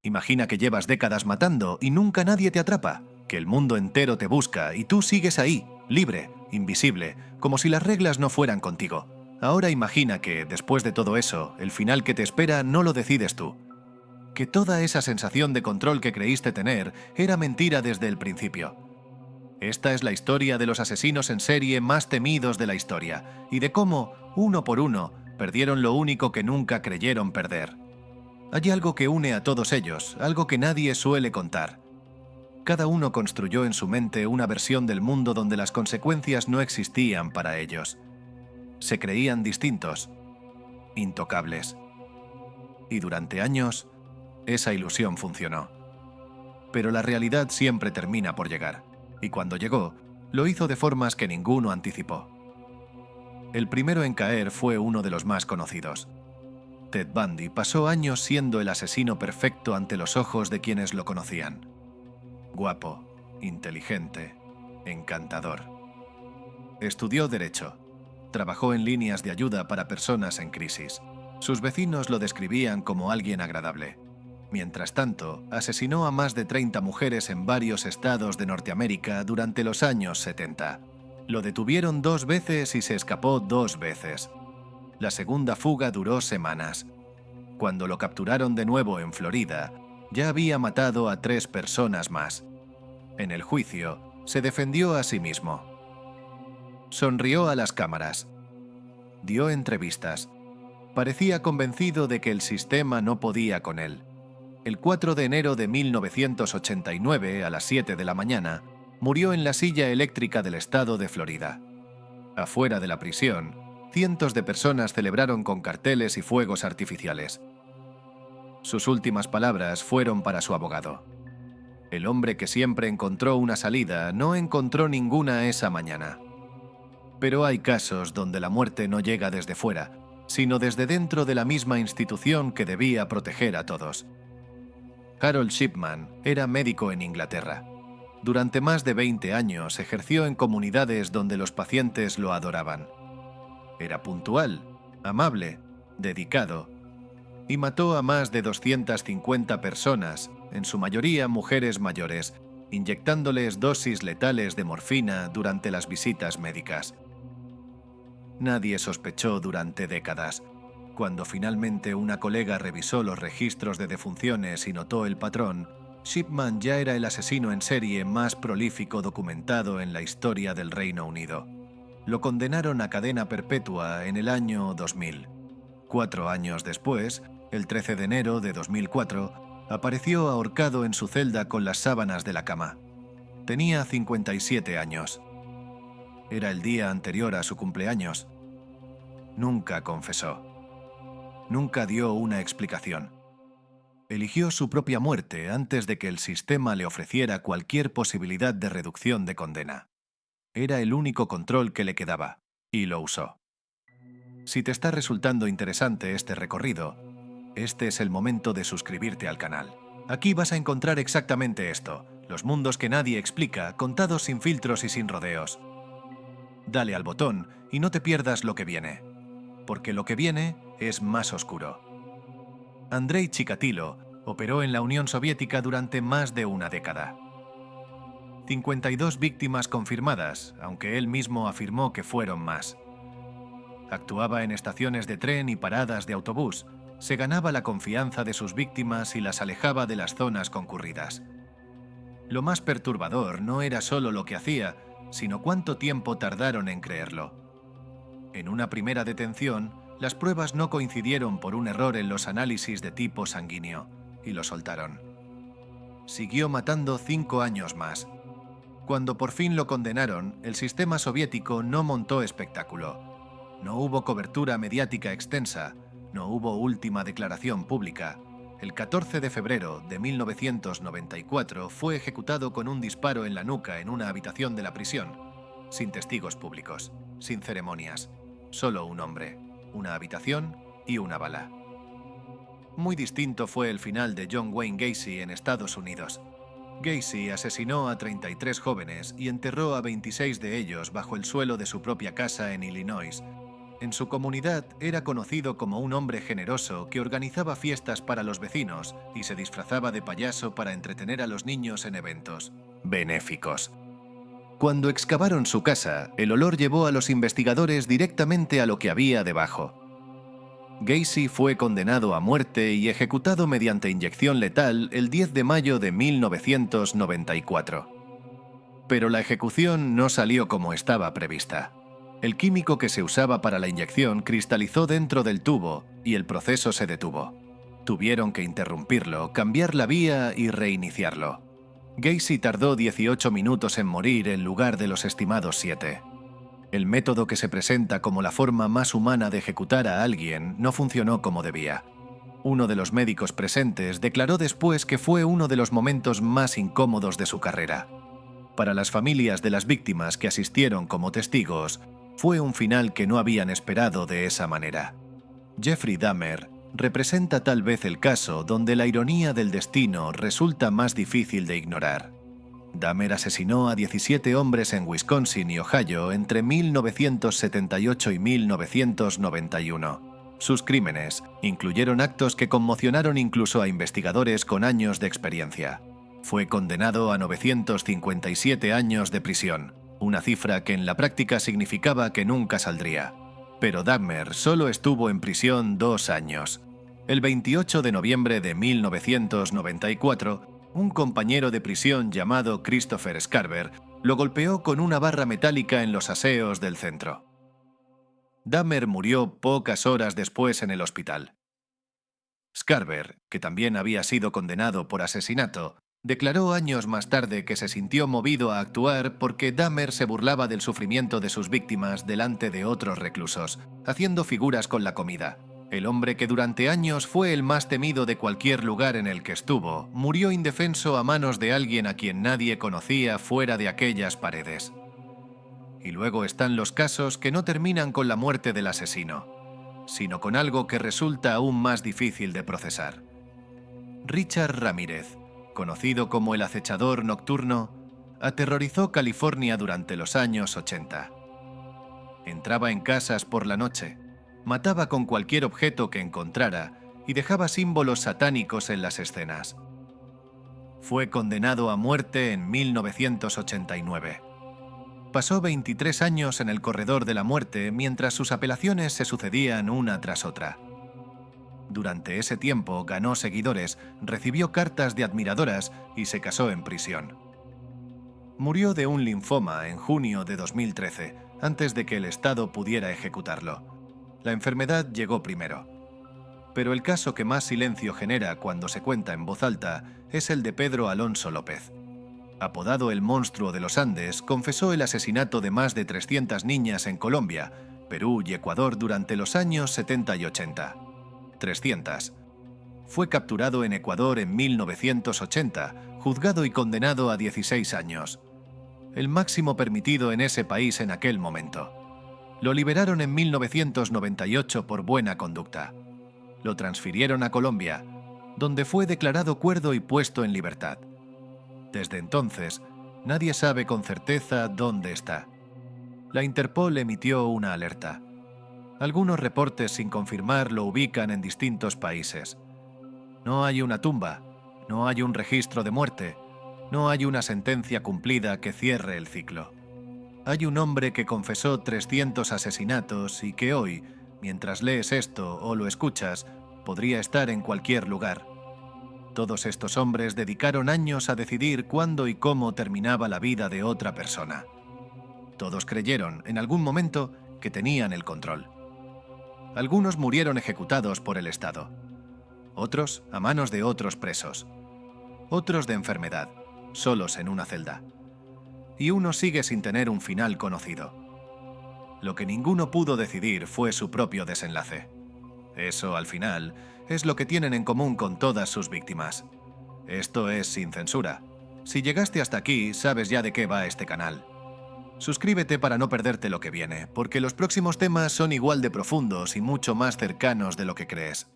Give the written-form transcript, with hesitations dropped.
Imagina que llevas décadas matando y nunca nadie te atrapa, que el mundo entero te busca y tú sigues ahí, libre, invisible, como si las reglas no fueran contigo. Ahora imagina que, después de todo eso, el final que te espera no lo decides tú. Que toda esa sensación de control que creíste tener era mentira desde el principio. Esta es la historia de los asesinos en serie más temidos de la historia y de cómo, uno por uno, perdieron lo único que nunca creyeron perder. Hay algo que une a todos ellos, algo que nadie suele contar. Cada uno construyó en su mente una versión del mundo donde las consecuencias no existían para ellos. Se creían distintos, intocables. Y durante años, esa ilusión funcionó. Pero la realidad siempre termina por llegar, y cuando llegó, lo hizo de formas que ninguno anticipó. El primero en caer fue uno de los más conocidos. Ted Bundy pasó años siendo el asesino perfecto ante los ojos de quienes lo conocían. Guapo, inteligente, encantador. Estudió Derecho. Trabajó en líneas de ayuda para personas en crisis. Sus vecinos lo describían como alguien agradable. Mientras tanto, asesinó a más de 30 mujeres en varios estados de Norteamérica durante los años 70. Lo detuvieron 2 veces y se escapó 2 veces. La segunda fuga duró semanas. Cuando lo capturaron de nuevo en Florida, ya había matado a 3 personas más. En el juicio, se defendió a sí mismo. Sonrió a las cámaras. Dio entrevistas. Parecía convencido de que el sistema no podía con él. El 4 de enero de 1989, a las 7 de la mañana, murió en la silla eléctrica del estado de Florida. Afuera de la prisión, cientos de personas celebraron con carteles y fuegos artificiales. Sus últimas palabras fueron para su abogado. El hombre que siempre encontró una salida no encontró ninguna esa mañana. Pero hay casos donde la muerte no llega desde fuera, sino desde dentro de la misma institución que debía proteger a todos. Harold Shipman era médico en Inglaterra. Durante más de 20 años ejerció en comunidades donde los pacientes lo adoraban. Era puntual, amable, dedicado, y mató a más de 250 personas, en su mayoría mujeres mayores, inyectándoles dosis letales de morfina durante las visitas médicas. Nadie sospechó durante décadas. Cuando finalmente una colega revisó los registros de defunciones y notó el patrón, Shipman ya era el asesino en serie más prolífico documentado en la historia del Reino Unido. Lo condenaron a cadena perpetua en el año 2000. 4 años después, el 13 de enero de 2004, apareció ahorcado en su celda con las sábanas de la cama. Tenía 57 años. Era el día anterior a su cumpleaños. Nunca confesó. Nunca dio una explicación. Eligió su propia muerte antes de que el sistema le ofreciera cualquier posibilidad de reducción de condena. Era el único control que le quedaba, y lo usó. Si te está resultando interesante este recorrido, este es el momento de suscribirte al canal. Aquí vas a encontrar exactamente esto, los mundos que nadie explica, contados sin filtros y sin rodeos. Dale al botón y no te pierdas lo que viene, porque lo que viene es más oscuro. Andrei Chikatilo operó en la Unión Soviética durante más de una década. 52 víctimas confirmadas, aunque él mismo afirmó que fueron más. Actuaba en estaciones de tren y paradas de autobús, se ganaba la confianza de sus víctimas y las alejaba de las zonas concurridas. Lo más perturbador no era solo lo que hacía, sino cuánto tiempo tardaron en creerlo. En una primera detención, las pruebas no coincidieron por un error en los análisis de tipo sanguíneo, y lo soltaron. Siguió matando 5 años más. Cuando por fin lo condenaron, el sistema soviético no montó espectáculo. No hubo cobertura mediática extensa, no hubo última declaración pública. El 14 de febrero de 1994 fue ejecutado con un disparo en la nuca en una habitación de la prisión, sin testigos públicos, sin ceremonias, solo un hombre, una habitación y una bala. Muy distinto fue el final de John Wayne Gacy en Estados Unidos. Gacy asesinó a 33 jóvenes y enterró a 26 de ellos bajo el suelo de su propia casa en Illinois. En su comunidad era conocido como un hombre generoso que organizaba fiestas para los vecinos y se disfrazaba de payaso para entretener a los niños en eventos benéficos. Cuando excavaron su casa, el olor llevó a los investigadores directamente a lo que había debajo. Gacy fue condenado a muerte y ejecutado mediante inyección letal el 10 de mayo de 1994. Pero la ejecución no salió como estaba prevista. El químico que se usaba para la inyección cristalizó dentro del tubo y el proceso se detuvo. Tuvieron que interrumpirlo, cambiar la vía y reiniciarlo. Gacy tardó 18 minutos en morir en lugar de los estimados 7. El método que se presenta como la forma más humana de ejecutar a alguien no funcionó como debía. Uno de los médicos presentes declaró después que fue uno de los momentos más incómodos de su carrera. Para las familias de las víctimas que asistieron como testigos, fue un final que no habían esperado de esa manera. Jeffrey Dahmer representa tal vez el caso donde la ironía del destino resulta más difícil de ignorar. Dahmer asesinó a 17 hombres en Wisconsin y Ohio entre 1978 y 1991. Sus crímenes incluyeron actos que conmocionaron incluso a investigadores con años de experiencia. Fue condenado a 957 años de prisión, una cifra que en la práctica significaba que nunca saldría. Pero Dahmer solo estuvo en prisión 2 años. El 28 de noviembre de 1994, un compañero de prisión llamado Christopher Scarver lo golpeó con una barra metálica en los aseos del centro. Dahmer murió pocas horas después en el hospital. Scarver, que también había sido condenado por asesinato, declaró años más tarde que se sintió movido a actuar porque Dahmer se burlaba del sufrimiento de sus víctimas delante de otros reclusos, haciendo figuras con la comida. El hombre que durante años fue el más temido de cualquier lugar en el que estuvo, murió indefenso a manos de alguien a quien nadie conocía fuera de aquellas paredes. Y luego están los casos que no terminan con la muerte del asesino, sino con algo que resulta aún más difícil de procesar. Richard Ramírez, conocido como el acechador nocturno, aterrorizó California durante los años 80. Entraba en casas por la noche, mataba con cualquier objeto que encontrara y dejaba símbolos satánicos en las escenas. Fue condenado a muerte en 1989. Pasó 23 años en el corredor de la muerte mientras sus apelaciones se sucedían una tras otra. Durante ese tiempo ganó seguidores, recibió cartas de admiradoras y se casó en prisión. Murió de un linfoma en junio de 2013, antes de que el Estado pudiera ejecutarlo. La enfermedad llegó primero. Pero el caso que más silencio genera cuando se cuenta en voz alta es el de Pedro Alonso López. Apodado el Monstruo de los Andes, confesó el asesinato de más de 300 niñas en Colombia, Perú y Ecuador durante los años 70 y 80. 300. Fue capturado en Ecuador en 1980, juzgado y condenado a 16 años. El máximo permitido en ese país en aquel momento. Lo liberaron en 1998 por buena conducta. Lo transfirieron a Colombia, donde fue declarado cuerdo y puesto en libertad. Desde entonces, nadie sabe con certeza dónde está. La Interpol emitió una alerta. Algunos reportes sin confirmar lo ubican en distintos países. No hay una tumba, no hay un registro de muerte, no hay una sentencia cumplida que cierre el ciclo. Hay un hombre que confesó 300 asesinatos y que hoy, mientras lees esto o lo escuchas, podría estar en cualquier lugar. Todos estos hombres dedicaron años a decidir cuándo y cómo terminaba la vida de otra persona. Todos creyeron, en algún momento, que tenían el control. Algunos murieron ejecutados por el Estado. Otros a manos de otros presos. Otros de enfermedad, solos en una celda. Y uno sigue sin tener un final conocido. Lo que ninguno pudo decidir fue su propio desenlace. Eso, al final, es lo que tienen en común con todas sus víctimas. Esto es Sin Censura. Si llegaste hasta aquí, sabes ya de qué va este canal. Suscríbete para no perderte lo que viene, porque los próximos temas son igual de profundos y mucho más cercanos de lo que crees.